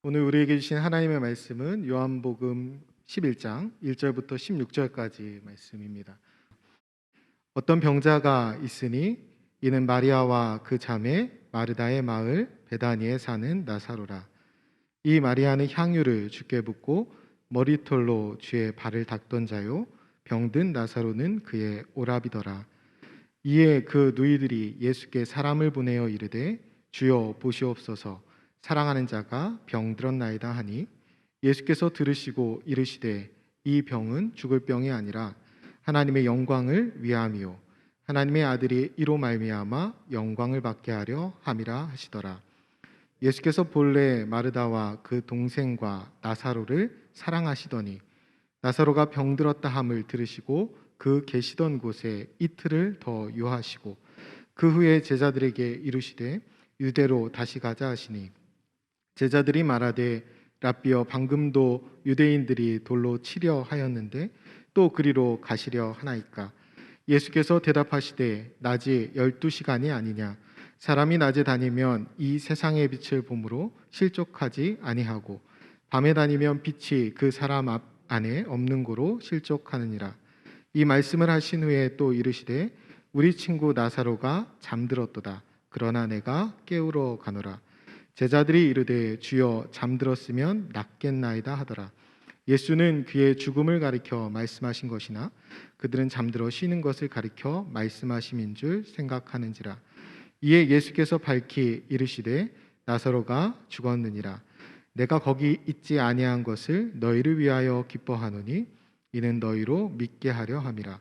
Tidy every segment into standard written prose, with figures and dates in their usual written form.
오늘 우리에게 주신 하나님의 말씀은 요한복음 11장 1절부터 16절까지 말씀입니다. 어떤 병자가 있으니 이는 마리아와 그 자매 마르다의 마을 베다니에 사는 나사로라. 이 마리아는 향유를 주께 붓고 머리털로 주의 발을 닦던 자요, 병든 나사로는 그의 오라비더라. 이에 그 누이들이 예수께 사람을 보내어 이르되 주여 보시옵소서, 사랑하는 자가 병들었나이다 하니, 예수께서 들으시고 이르시되 이 병은 죽을 병이 아니라 하나님의 영광을 위함이요 하나님의 아들이 이로 말미암아 영광을 받게 하려 함이라 하시더라. 예수께서 본래 마르다와 그 동생과 나사로를 사랑하시더니 나사로가 병들었다 함을 들으시고 그 계시던 곳에 이틀을 더 유하시고 그 후에 제자들에게 이르시되 유대로 다시 가자 하시니, 제자들이 말하되 랍비여, 방금도 유대인들이 돌로 치려 하였는데 또 그리로 가시려 하나이까? 예수께서 대답하시되 낮이 12시간이 아니냐? 사람이 낮에 다니면 이 세상의 빛을 보므로 실족하지 아니하고 밤에 다니면 빛이 그 사람 안에 없는 고로 실족하느니라. 이 말씀을 하신 후에 또 이르시되 우리 친구 나사로가 잠들었도다. 그러나 내가 깨우러 가노라. 제자들이 이르되 주여, 잠들었으면 낫겠나이다 하더라. 예수는 그의 죽음을 가리켜 말씀하신 것이나 그들은 잠들어 쉬는 것을 가리켜 말씀하심인 줄 생각하는지라. 이에 예수께서 밝히 이르시되 나사로가 죽었느니라. 내가 거기 있지 아니한 것을 너희를 위하여 기뻐하노니 이는 너희로 믿게 하려 함이라.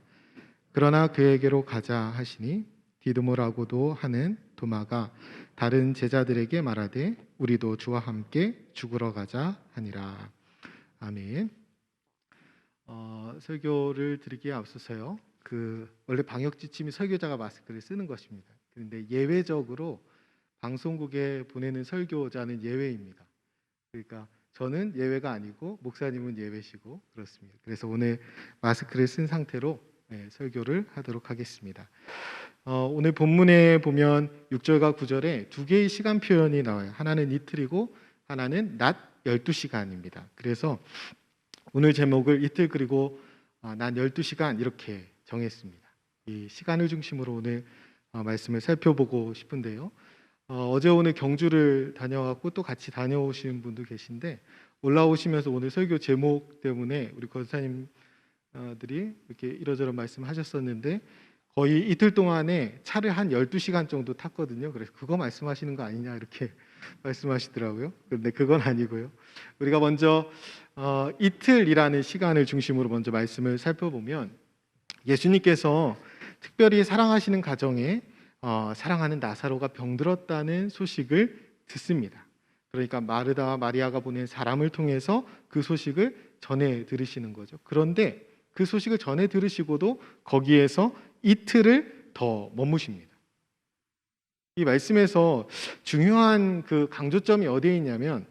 그러나 그에게로 가자 하시니 디두모라고도 하는 도마가 다른 제자들에게 말하되 우리도 주와 함께 죽으러 가자 하니라. 아멘. 설교를 드리기에 앞서서요, 원래 방역 지침이 설교자가 마스크를 쓰는 것입니다. 그런데 예외적으로 방송국에 보내는 설교자는 예외입니다. 그러니까 저는 예외가 아니고 목사님은 예외시고 그렇습니다. 그래서 오늘 마스크를 쓴 상태로 설교를 하도록 하겠습니다. 오늘 본문에 보면 6절과 9절에 두 개의 시간 표현이 나와요. 하나는 이틀이고 하나는 낮 12시간입니다. 그래서 오늘 제목을 이틀 그리고 낮 12시간 이렇게 정했습니다. 이 시간을 중심으로 오늘 말씀을 살펴보고 싶은데요. 어제 오늘 경주를 다녀왔고 또 같이 다녀오신 분도 계신데, 올라오시면서 오늘 설교 제목 때문에 우리 권사님들이 이렇게 이러저러 말씀하셨었는데 거의 이틀 동안에 차를 한 12시간 정도 탔거든요. 그래서 그거 말씀하시는 거 아니냐 이렇게 말씀하시더라고요. 그런데 그건 아니고요. 우리가 먼저 이틀이라는 시간을 중심으로 먼저 말씀을 살펴보면, 예수님께서 특별히 사랑하시는 가정에 사랑하는 나사로가 병들었다는 소식을 듣습니다. 그러니까 마르다와 마리아가 보낸 사람을 통해서 그 소식을 전해 들으시는 거죠. 그런데 그 소식을 전해 들으시고도 거기에서 이틀을 더 머무십니다. 이 말씀에서 중요한 그 강조점이 어디에 있냐면,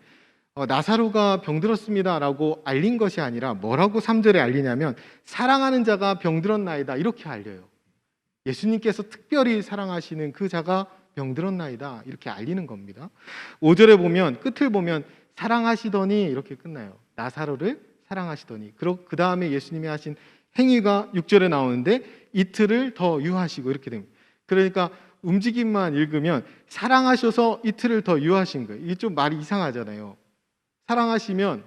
나사로가 병들었습니다라고 알린 것이 아니라 뭐라고 3절에 알리냐면 사랑하는 자가 병들었나이다 이렇게 알려요. 예수님께서 특별히 사랑하시는 그 자가 병들었나이다 이렇게 알리는 겁니다. 5절에 보면, 끝을 보면 사랑하시더니 이렇게 끝나요. 나사로를 사랑하시더니. 그 다음에 예수님이 하신 행위가 6절에 나오는데 이틀을 더 유하시고 이렇게 됩니다. 그러니까 움직임만 읽으면 사랑하셔서 이틀을 더 유하신 거예요. 이게 좀 말이 이상하잖아요. 사랑하시면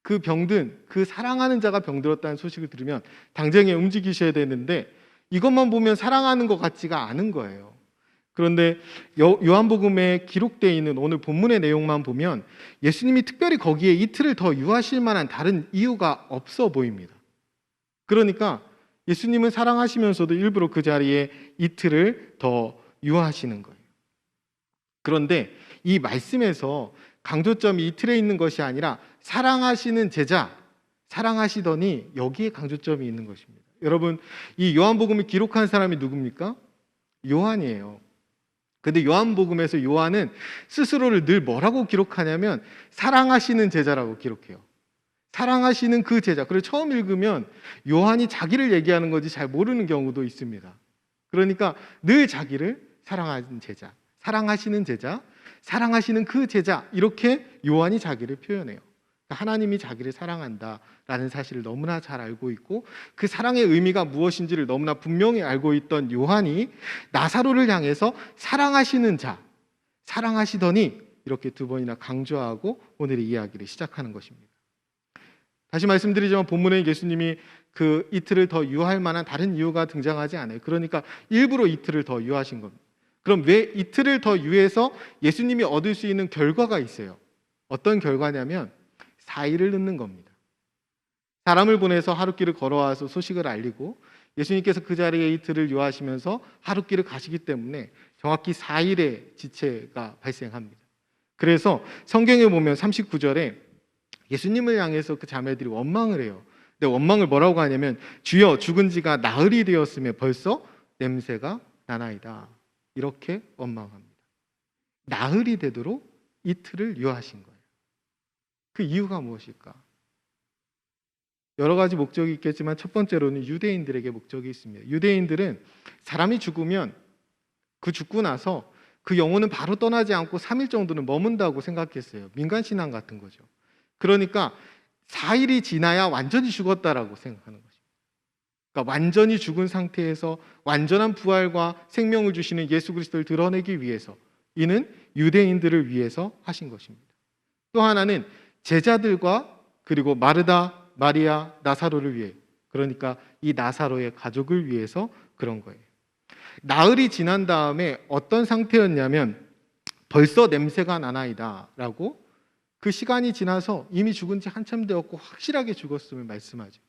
그 병든, 그 사랑하는 자가 병들었다는 소식을 들으면 당장에 움직이셔야 되는데 이것만 보면 사랑하는 것 같지가 않은 거예요. 그런데 요한복음에 기록되어 있는 오늘 본문의 내용만 보면 예수님이 특별히 거기에 이틀을 더 유하실 만한 다른 이유가 없어 보입니다. 그러니까 예수님은 사랑하시면서도 일부러 그 자리에 이틀을 더 유하시는 거예요. 그런데 이 말씀에서 강조점이 이틀에 있는 것이 아니라 사랑하시는 제자, 사랑하시더니 여기에 강조점이 있는 것입니다. 여러분, 이 요한복음을 기록한 사람이 누굽니까? 요한이에요. 근데 요한복음에서 요한은 스스로를 늘 뭐라고 기록하냐면 사랑하시는 제자라고 기록해요. 사랑하시는 그 제자. 그래서 처음 읽으면 요한이 자기를 얘기하는 건지 잘 모르는 경우도 있습니다. 그러니까 늘 자기를 사랑하는 제자, 사랑하시는 제자, 사랑하시는 그 제자, 이렇게 요한이 자기를 표현해요. 하나님이 자기를 사랑한다라는 사실을 너무나 잘 알고 있고 그 사랑의 의미가 무엇인지를 너무나 분명히 알고 있던 요한이 나사로를 향해서 사랑하시는 자, 사랑하시더니 이렇게 두 번이나 강조하고 오늘의 이야기를 시작하는 것입니다. 다시 말씀드리지만 본문에 예수님이 그 이틀을 더 유할 만한 다른 이유가 등장하지 않아요. 그러니까 일부러 이틀을 더 유하신 겁니다. 그럼 왜 이틀을 더 유해서 예수님이 얻을 수 있는 결과가 있어요. 어떤 결과냐면 사의를 넣는 겁니다. 사람을 보내서 하룻길을 걸어와서 소식을 알리고 예수님께서 그 자리에 이틀을 유하시면서 하룻길을 가시기 때문에 정확히 4일의 지체가 발생합니다. 그래서 성경에 보면 39절에 예수님을 향해서 그 자매들이 원망을 해요. 근데 원망을 뭐라고 하냐면 주여 죽은 지가 나흘이 되었으며 벌써 냄새가 나나이다. 이렇게 원망합니다. 나흘이 되도록 이틀을 유하신 거예요. 그 이유가 무엇일까? 여러 가지 목적이 있겠지만 첫 번째로는 유대인들에게 목적이 있습니다. 유대인들은 사람이 죽으면 그 죽고 나서 그 영혼은 바로 떠나지 않고 3일 정도는 머문다고 생각했어요. 민간신앙 같은 거죠. 그러니까 4일이 지나야 완전히 죽었다라고 생각하는 것입니다. 그러니까 완전히 죽은 상태에서 완전한 부활과 생명을 주시는 예수 그리스도를 드러내기 위해서 이는 유대인들을 위해서 하신 것입니다. 또 하나는 제자들과 그리고 마르다, 마리아, 나사로를 위해, 그러니까 이 나사로의 가족을 위해서 그런 거예요. 나흘이 지난 다음에 어떤 상태였냐면 벌써 냄새가 나나이다 라고 그 시간이 지나서 이미 죽은 지 한참 되었고 확실하게 죽었음을 말씀하죠.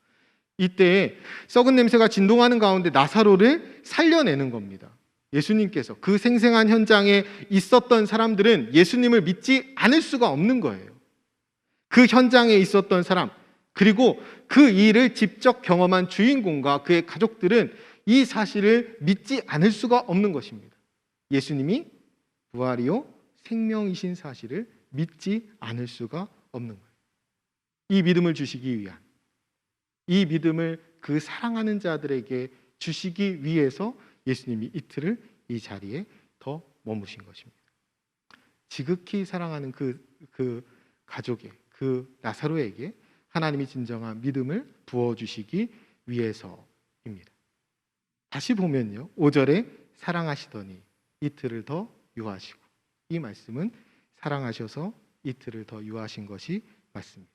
이때 썩은 냄새가 진동하는 가운데 나사로를 살려내는 겁니다. 예수님께서 그 생생한 현장에 있었던 사람들은 예수님을 믿지 않을 수가 없는 거예요. 그 현장에 있었던 사람, 그리고 그 일을 직접 경험한 주인공과 그의 가족들은 이 사실을 믿지 않을 수가 없는 것입니다. 예수님이 부활이요 생명이신 사실을 믿지 않을 수가 없는 거예요. 이 믿음을 주시기 위한, 이 믿음을 그 사랑하는 자들에게 주시기 위해서 예수님이 이틀을 이 자리에 더 머무신 것입니다. 지극히 사랑하는 그 가족의, 그 나사로에게 하나님이 진정한 믿음을 부어주시기 위해서입니다. 다시 보면요, 5절에 사랑하시더니 이틀을 더 유하시고, 이 말씀은 사랑하셔서 이틀을 더 유하신 것이 맞습니다.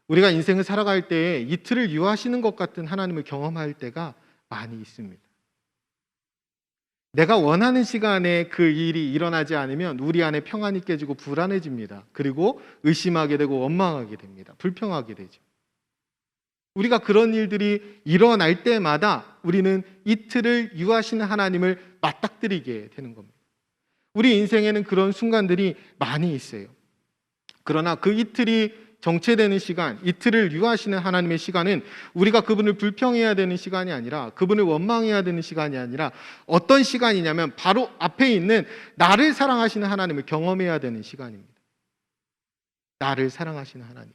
우리가 인생을 살아갈 때 이틀을 유하시는 것 같은 하나님을 경험할 때가 많이 있습니다. 내가 원하는 시간에 그 일이 일어나지 않으면 우리 안에 평안이 깨지고 불안해집니다. 그리고 의심하게 되고 원망하게 됩니다. 불평하게 되죠. 우리가 그런 일들이 일어날 때마다 우리는 이틀을 유하시는 하나님을 맞닥뜨리게 되는 겁니다. 우리 인생에는 그런 순간들이 많이 있어요. 그러나 그 이틀이 정체되는 시간, 이틀을 유하시는 하나님의 시간은 우리가 그분을 불평해야 되는 시간이 아니라, 그분을 원망해야 되는 시간이 아니라 어떤 시간이냐면 바로 앞에 있는 나를 사랑하시는 하나님을 경험해야 되는 시간입니다. 나를 사랑하시는 하나님,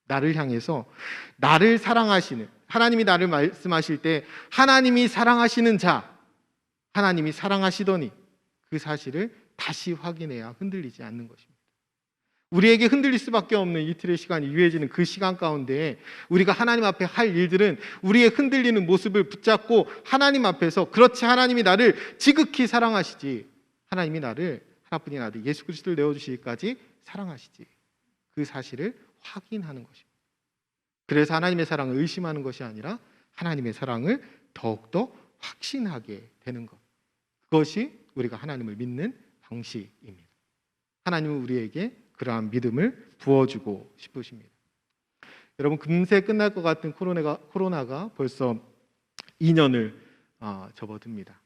나를 향해서 나를 사랑하시는 하나님이 나를 말씀하실 때 하나님이 사랑하시는 자, 하나님이 사랑하시더니 그 사실을 다시 확인해야 흔들리지 않는 것입니다. 우리에게 흔들릴 수밖에 없는 이틀의 시간이 유해지는 그 시간 가운데 우리가 하나님 앞에 할 일들은 우리의 흔들리는 모습을 붙잡고 하나님 앞에서, 그렇지, 하나님이 나를 지극히 사랑하시지, 하나님이 나를, 하나뿐인 아들 예수 그리스도를 내어주시기까지 사랑하시지, 그 사실을 확인하는 것입니다. 그래서 하나님의 사랑을 의심하는 것이 아니라 하나님의 사랑을 더욱더 확신하게 되는 것, 그것이 우리가 하나님을 믿는 방식입니다. 하나님은 우리에게 그러한 믿음을 부어주고 싶으십니다. 여러분, 금세 끝날 것 같은 코로나가 벌써 2년을 접어듭니다.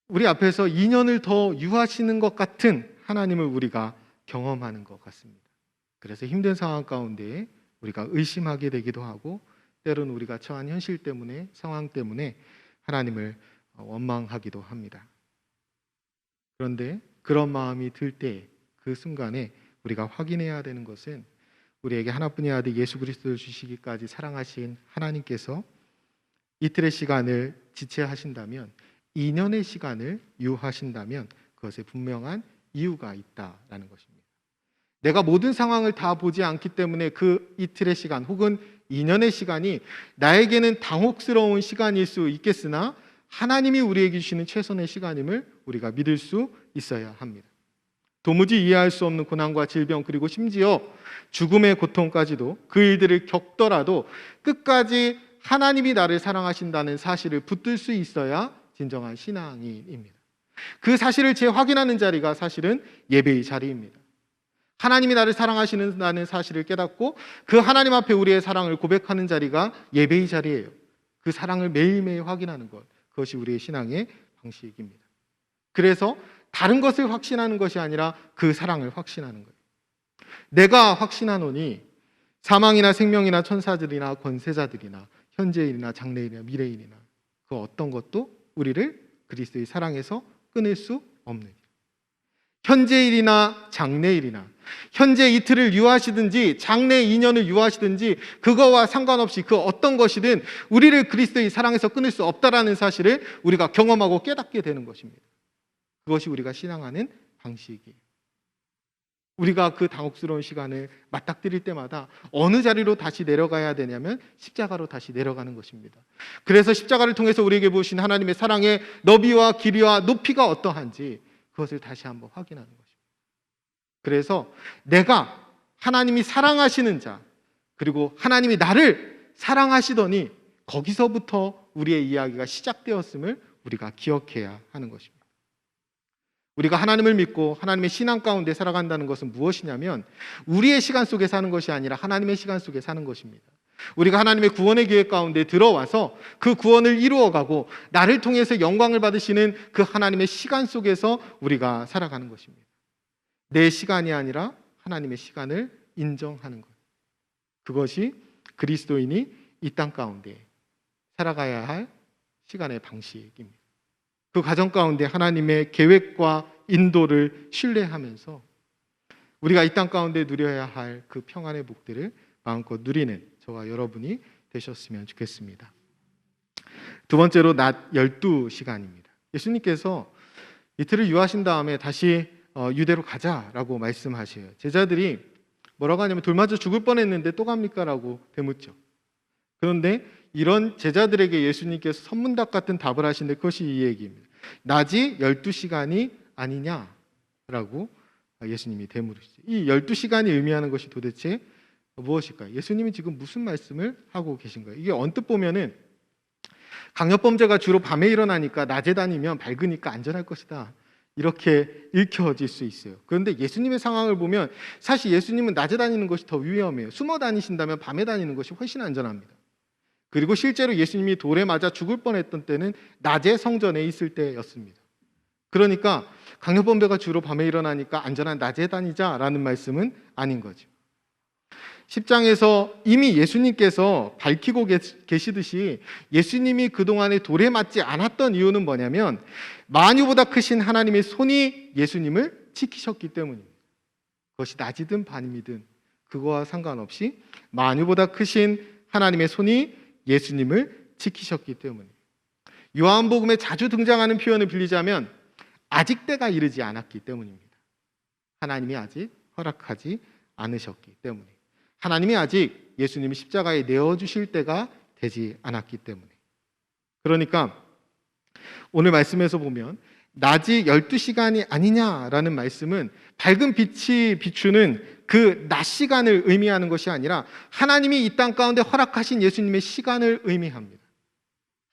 우리 앞에서 2년을 더 유하시는 것 같은 하나님을 우리가 경험하는 것 같습니다. 그래서 힘든 상황 가운데 우리가 의심하게 되기도 하고, 때로는 우리가 처한 현실 때문에, 상황 때문에 하나님을 원망하기도 합니다. 그런데 그런 마음이 들 때, 그 순간에 우리가 확인해야 되는 것은 우리에게 하나뿐인 아들 예수 그리스도를 주시기까지 사랑하신 하나님께서 이틀의 시간을 지체하신다면, 2년의 시간을 유하신다면 그것에 분명한 이유가 있다라는 것입니다. 내가 모든 상황을 다 보지 않기 때문에 그 이틀의 시간 혹은 2년의 시간이 나에게는 당혹스러운 시간일 수 있겠으나 하나님이 우리에게 주시는 최선의 시간임을 우리가 믿을 수 있어야 합니다. 도무지 이해할 수 없는 고난과 질병 그리고 심지어 죽음의 고통까지도 그 일들을 겪더라도 끝까지 하나님이 나를 사랑하신다는 사실을 붙들 수 있어야 진정한 신앙인입니다. 그 사실을 재확인하는 자리가 사실은 예배의 자리입니다. 하나님이 나를 사랑하시는 사실을 깨닫고 그 하나님 앞에 우리의 사랑을 고백하는 자리가 예배의 자리예요. 그 사랑을 매일매일 확인하는 것, 그것이 우리의 신앙의 방식입니다. 그래서 다른 것을 확신하는 것이 아니라 그 사랑을 확신하는 거예요. 내가 확신하노니 사망이나 생명이나 천사들이나 권세자들이나 현재일이나 장래일이나 미래일이나 그 어떤 것도 우리를 그리스도의 사랑에서 끊을 수 없는 일. 현재일이나 장래일이나 현재 이틀을 유하시든지 장래 2년을 유하시든지 그거와 상관없이 그 어떤 것이든 우리를 그리스도의 사랑에서 끊을 수 없다라는 사실을 우리가 경험하고 깨닫게 되는 것입니다. 그것이 우리가 신앙하는 방식이에요. 우리가 그 당혹스러운 시간을 맞닥뜨릴 때마다 어느 자리로 다시 내려가야 되냐면 십자가로 다시 내려가는 것입니다. 그래서 십자가를 통해서 우리에게 보신 하나님의 사랑의 너비와 길이와 높이가 어떠한지 그것을 다시 한번 확인하는 것입니다. 그래서 내가 하나님이 사랑하시는 자, 그리고 하나님이 나를 사랑하시더니 거기서부터 우리의 이야기가 시작되었음을 우리가 기억해야 하는 것입니다. 우리가 하나님을 믿고 하나님의 신앙 가운데 살아간다는 것은 무엇이냐면 우리의 시간 속에 사는 것이 아니라 하나님의 시간 속에 사는 것입니다. 우리가 하나님의 구원의 계획 가운데 들어와서 그 구원을 이루어가고 나를 통해서 영광을 받으시는 그 하나님의 시간 속에서 우리가 살아가는 것입니다. 내 시간이 아니라 하나님의 시간을 인정하는 것. 그것이 그리스도인이 이 땅 가운데 살아가야 할 시간의 방식입니다. 그 과정 가운데 하나님의 계획과 인도를 신뢰하면서 우리가 이 땅 가운데 누려야 할 그 평안의 복들을 마음껏 누리는 저와 여러분이 되셨으면 좋겠습니다. 두 번째로 낮 12시간입니다. 예수님께서 이틀을 유하신 다음에 다시 유대로 가자라고 말씀하셔요. 제자들이 뭐라고 하냐면 돌 맞아 죽을 뻔했는데 또 갑니까? 라고 되묻죠. 그런데 이런 제자들에게 예수님께서 선문답 같은 답을 하시는데 그것이 이 얘기입니다. 낮이 12시간이 아니냐라고 예수님이 되물으시죠. 이 12시간이 의미하는 것이 도대체 무엇일까요? 예수님이 지금 무슨 말씀을 하고 계신 거예요? 이게 언뜻 보면은 강력범죄가 주로 밤에 일어나니까 낮에 다니면 밝으니까 안전할 것이다, 이렇게 읽혀질 수 있어요. 그런데 예수님의 상황을 보면 사실 예수님은 낮에 다니는 것이 더 위험해요. 숨어 다니신다면 밤에 다니는 것이 훨씬 안전합니다. 그리고 실제로 예수님이 돌에 맞아 죽을 뻔했던 때는 낮에 성전에 있을 때였습니다. 그러니까 강력범죄가 주로 밤에 일어나니까 안전한 낮에 다니자라는 말씀은 아닌 거죠. 10장에서 이미 예수님께서 밝히고 계시듯이 예수님이 그동안에 돌에 맞지 않았던 이유는 뭐냐면 만유보다 크신 하나님의 손이 예수님을 지키셨기 때문입니다. 그것이 낮이든 밤이든 그거와 상관없이 만유보다 크신 하나님의 손이 예수님을 지키셨기 때문에 요한복음에 자주 등장하는 표현을 빌리자면 아직 때가 이르지 않았기 때문입니다. 하나님이 아직 허락하지 않으셨기 때문에 하나님이 아직 예수님이 십자가에 내어주실 때가 되지 않았기 때문에 그러니까 오늘 말씀에서 보면 낮이 12시간이 아니냐라는 말씀은 밝은 빛이 비추는 그 낮 시간을 의미하는 것이 아니라 하나님이 이 땅 가운데 허락하신 예수님의 시간을 의미합니다.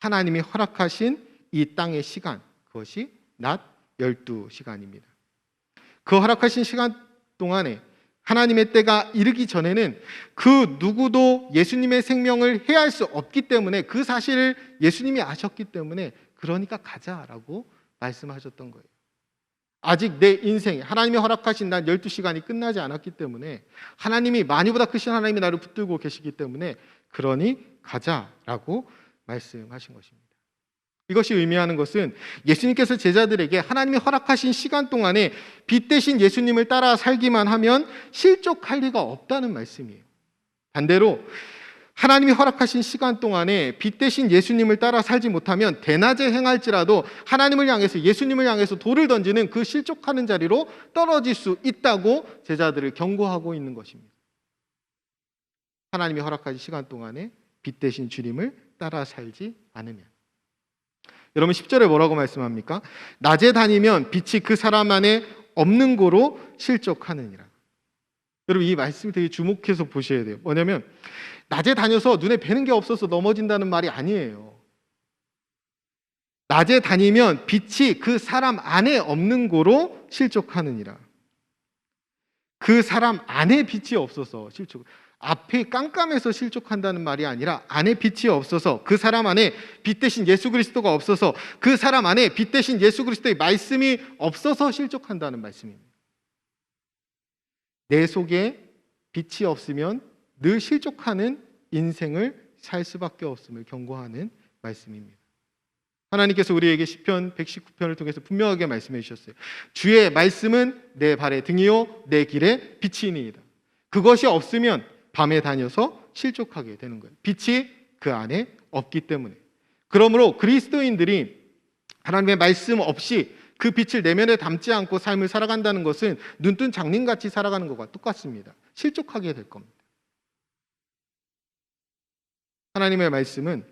하나님이 허락하신 이 땅의 시간, 그것이 낮 12시간입니다. 그 허락하신 시간 동안에 하나님의 때가 이르기 전에는 그 누구도 예수님의 생명을 해할 수 없기 때문에 그 사실을 예수님이 아셨기 때문에 그러니까 가자라고 말씀하셨던 거예요. 아직 내 인생, 하나님이 허락하신 난 12시간이 끝나지 않았기 때문에 하나님이 만유보다 크신 하나님이 나를 붙들고 계시기 때문에 그러니 가자라고 말씀하신 것입니다. 이것이 의미하는 것은 예수님께서 제자들에게 하나님이 허락하신 시간 동안에 빛 대신 예수님을 따라 살기만 하면 실족할 리가 없다는 말씀이에요. 반대로 하나님이 허락하신 시간 동안에 빛 대신 예수님을 따라 살지 못하면 대낮에 행할지라도 하나님을 향해서, 예수님을 향해서 돌을 던지는 그 실족하는 자리로 떨어질 수 있다고 제자들을 경고하고 있는 것입니다. 하나님이 허락하신 시간 동안에 빛 대신 주님을 따라 살지 않으면. 여러분 10절에 뭐라고 말씀합니까? 낮에 다니면 빛이 그 사람 안에 없는 고로 실족하느니라. 여러분 이 말씀 되게 주목해서 보셔야 돼요. 뭐냐면 낮에 다녀서 눈에 뵈는 게 없어서 넘어진다는 말이 아니에요. 낮에 다니면 빛이 그 사람 안에 없는 고로 실족하느니라. 그 사람 안에 빛이 없어서 실족. 앞이 깜깜해서 실족한다는 말이 아니라 안에 빛이 없어서, 그 사람 안에 빛 대신 예수 그리스도가 없어서, 그 사람 안에 빛 대신 예수 그리스도의 말씀이 없어서 실족한다는 말씀입니다. 내 속에 빛이 없으면 늘 실족하는 인생을 살 수밖에 없음을 경고하는 말씀입니다. 하나님께서 우리에게 시편 119편을 통해서 분명하게 말씀해 주셨어요. 주의 말씀은 내 발의 등이요 내 길의 빛이니이다. 그것이 없으면 밤에 다녀서 실족하게 되는 거예요. 빛이 그 안에 없기 때문에. 그러므로 그리스도인들이 하나님의 말씀 없이 그 빛을 내면에 담지 않고 삶을 살아간다는 것은 눈뜬 장님같이 살아가는 것과 똑같습니다. 실족하게 될 겁니다. 하나님의 말씀은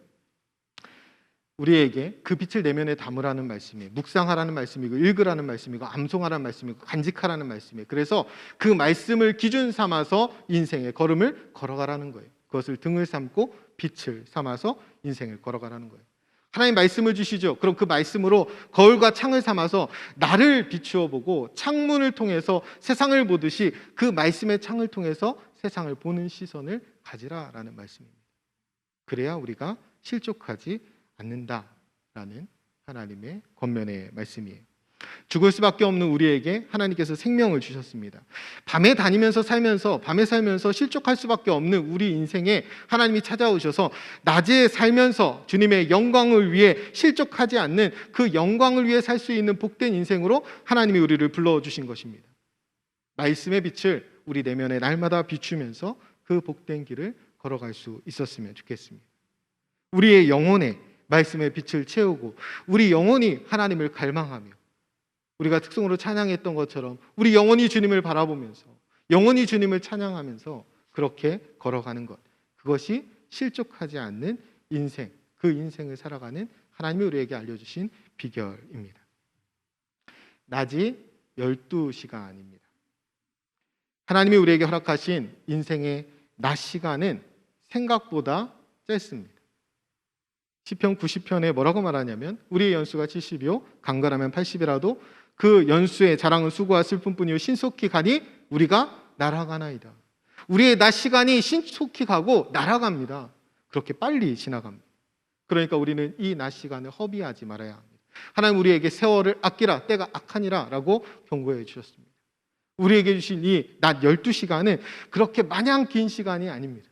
우리에게 그 빛을 내면에 담으라는 말씀이에요. 묵상하라는 말씀이고, 읽으라는 말씀이고, 암송하라는 말씀이고, 간직하라는 말씀이에요. 그래서 그 말씀을 기준 삼아서 인생의 걸음을 걸어가라는 거예요. 그것을 등을 삼고 빛을 삼아서 인생을 걸어가라는 거예요. 하나님 말씀을 주시죠. 그럼 그 말씀으로 거울과 창을 삼아서 나를 비추어 보고 창문을 통해서 세상을 보듯이 그 말씀의 창을 통해서 세상을 보는 시선을 가지라라는 말씀입니다. 그래야 우리가 실족하지 않는다라는 하나님의 권면의 말씀이에요. 죽을 수밖에 없는 우리에게 하나님께서 생명을 주셨습니다. 밤에 다니면서 살면서, 밤에 살면서 실족할 수밖에 없는 우리 인생에 하나님이 찾아오셔서 낮에 살면서 주님의 영광을 위해 실족하지 않는 그 영광을 위해 살 수 있는 복된 인생으로 하나님이 우리를 불러주신 것입니다. 말씀의 빛을 우리 내면에 날마다 비추면서 그 복된 길을 걸어갈 수 있었으면 좋겠습니다. 우리의 영혼에 말씀의 빛을 채우고 우리 영혼이 하나님을 갈망하며, 우리가 특성으로 찬양했던 것처럼 우리 영혼이 주님을 바라보면서 영혼이 주님을 찬양하면서 그렇게 걸어가는 것, 그것이 실족하지 않는 인생, 그 인생을 살아가는 하나님이 우리에게 알려주신 비결입니다. 낮이 12시간입니다. 하나님이 우리에게 허락하신 인생의 낮 시간은 생각보다 짧습니다. 시편 90편에 뭐라고 말하냐면 우리의 연수가 70이요 강건하면 80이라도 그 연수의 자랑은 수고와 슬픔뿐이요 신속히 가니 우리가 날아가나이다. 우리의 낮 시간이 신속히 가고 날아갑니다. 그렇게 빨리 지나갑니다. 그러니까 우리는 이 낮 시간을 허비하지 말아야 합니다. 하나님 우리에게 세월을 아끼라, 때가 악하니라 라고 경고해 주셨습니다. 우리에게 주신 이 낮 12시간은 그렇게 마냥 긴 시간이 아닙니다.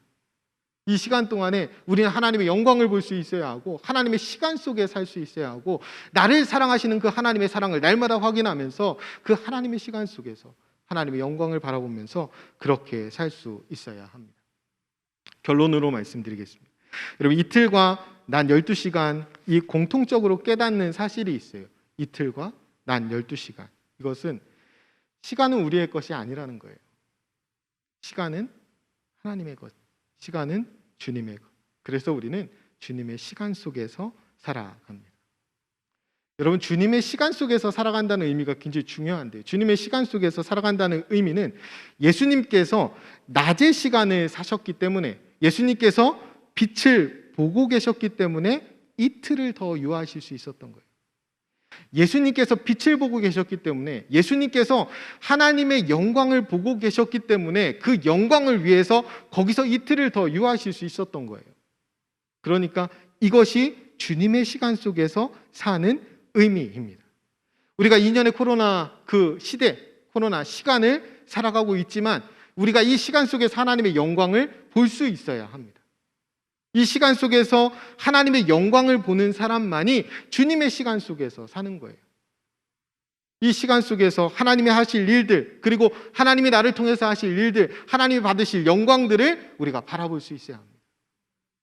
이 시간 동안에 우리는 하나님의 영광을 볼 수 있어야 하고 하나님의 시간 속에 살 수 있어야 하고 나를 사랑하시는 그 하나님의 사랑을 날마다 확인하면서 그 하나님의 시간 속에서 하나님의 영광을 바라보면서 그렇게 살 수 있어야 합니다. 결론으로 말씀드리겠습니다. 여러분 이틀과 낮 12시간 이 공통적으로 깨닫는 사실이 있어요. 이틀과 낮 12시간. 이것은 시간은 우리의 것이 아니라는 거예요. 시간은 하나님의 것. 시간은 주님의 것. 그래서 우리는 주님의 시간 속에서 살아갑니다. 여러분 주님의 시간 속에서 살아간다는 의미가 굉장히 중요한데요. 주님의 시간 속에서 살아간다는 의미는 예수님께서 낮의 시간을 사셨기 때문에, 예수님께서 빛을 보고 계셨기 때문에 이틀을 더 유하실 수 있었던 거예요. 예수님께서 빛을 보고 계셨기 때문에, 예수님께서 하나님의 영광을 보고 계셨기 때문에 그 영광을 위해서 거기서 이틀을 더 유하실 수 있었던 거예요. 그러니까 이것이 주님의 시간 속에서 사는 의미입니다. 우리가 2년의 코로나 그 시대, 코로나 시간을 살아가고 있지만 우리가 이 시간 속에서 하나님의 영광을 볼 수 있어야 합니다. 이 시간 속에서 하나님의 영광을 보는 사람만이 주님의 시간 속에서 사는 거예요. 이 시간 속에서 하나님이 하실 일들, 그리고 하나님이 나를 통해서 하실 일들, 하나님이 받으실 영광들을 우리가 바라볼 수 있어야 합니다.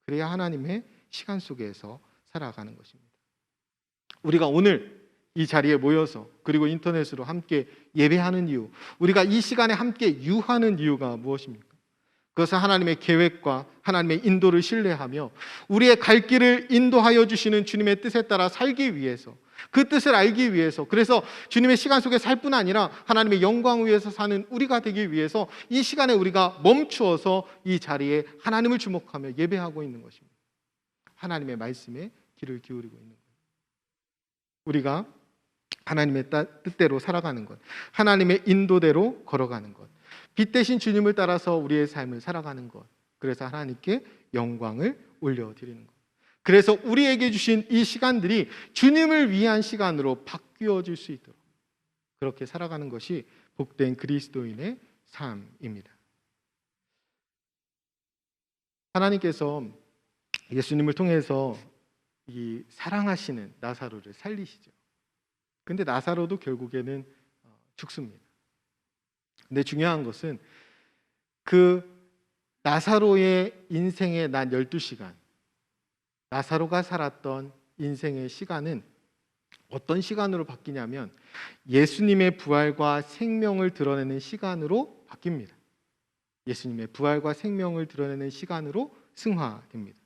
그래야 하나님의 시간 속에서 살아가는 것입니다. 우리가 오늘 이 자리에 모여서 그리고 인터넷으로 함께 예배하는 이유, 우리가 이 시간에 함께 유하는 이유가 무엇입니까? 그것은 하나님의 계획과 하나님의 인도를 신뢰하며 우리의 갈 길을 인도하여 주시는 주님의 뜻에 따라 살기 위해서, 그 뜻을 알기 위해서, 그래서 주님의 시간 속에 살 뿐 아니라 하나님의 영광을 위해서 사는 우리가 되기 위해서 이 시간에 우리가 멈추어서 이 자리에 하나님을 주목하며 예배하고 있는 것입니다. 하나님의 말씀에 귀를 기울이고 있는 것. 우리가 하나님의 뜻대로 살아가는 것, 하나님의 인도대로 걸어가는 것, 빛 대신 주님을 따라서 우리의 삶을 살아가는 것, 그래서 하나님께 영광을 올려드리는 것. 그래서 우리에게 주신 이 시간들이 주님을 위한 시간으로 바뀌어질 수 있도록 그렇게 살아가는 것이 복된 그리스도인의 삶입니다. 하나님께서 예수님을 통해서 이 사랑하시는 나사로를 살리시죠. 근데 나사로도 결국에는 죽습니다. 근데 중요한 것은 그 나사로의 인생의 난 12시간, 나사로가 살았던 인생의 시간은 어떤 시간으로 바뀌냐면 예수님의 부활과 생명을 드러내는 시간으로 바뀝니다. 예수님의 부활과 생명을 드러내는 시간으로 승화됩니다.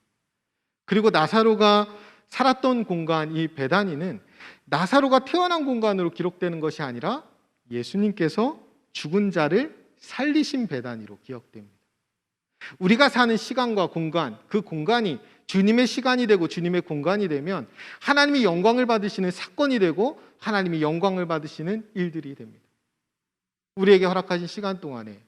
그리고 나사로가 살았던 공간, 이 베다니는 나사로가 태어난 공간으로 기록되는 것이 아니라 예수님께서 죽은 자를 살리신 베다니로 기억됩니다. 우리가 사는 시간과 공간, 그 공간이 주님의 시간이 되고 주님의 공간이 되면 하나님이 영광을 받으시는 사건이 되고 하나님이 영광을 받으시는 일들이 됩니다. 우리에게 허락하신 시간 동안에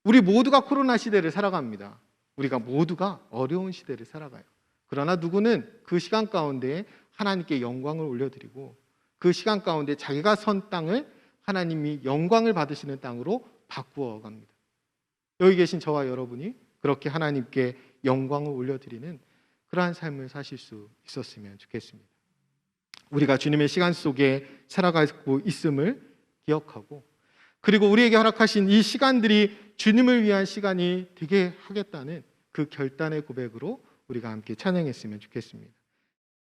우리 모두가 코로나 시대를 살아갑니다. 우리가 모두가 어려운 시대를 살아가요. 그러나 누구는 그 시간 가운데 하나님께 영광을 올려드리고 그 시간 가운데 자기가 선 땅을 하나님이 영광을 받으시는 땅으로 바꾸어 갑니다. 여기 계신 저와 여러분이 그렇게 하나님께 영광을 올려드리는 그러한 삶을 사실 수 있었으면 좋겠습니다. 우리가 주님의 시간 속에 살아가고 있음을 기억하고 그리고 우리에게 허락하신 이 시간들이 주님을 위한 시간이 되게 하겠다는 그 결단의 고백으로 우리가 함께 찬양했으면 좋겠습니다.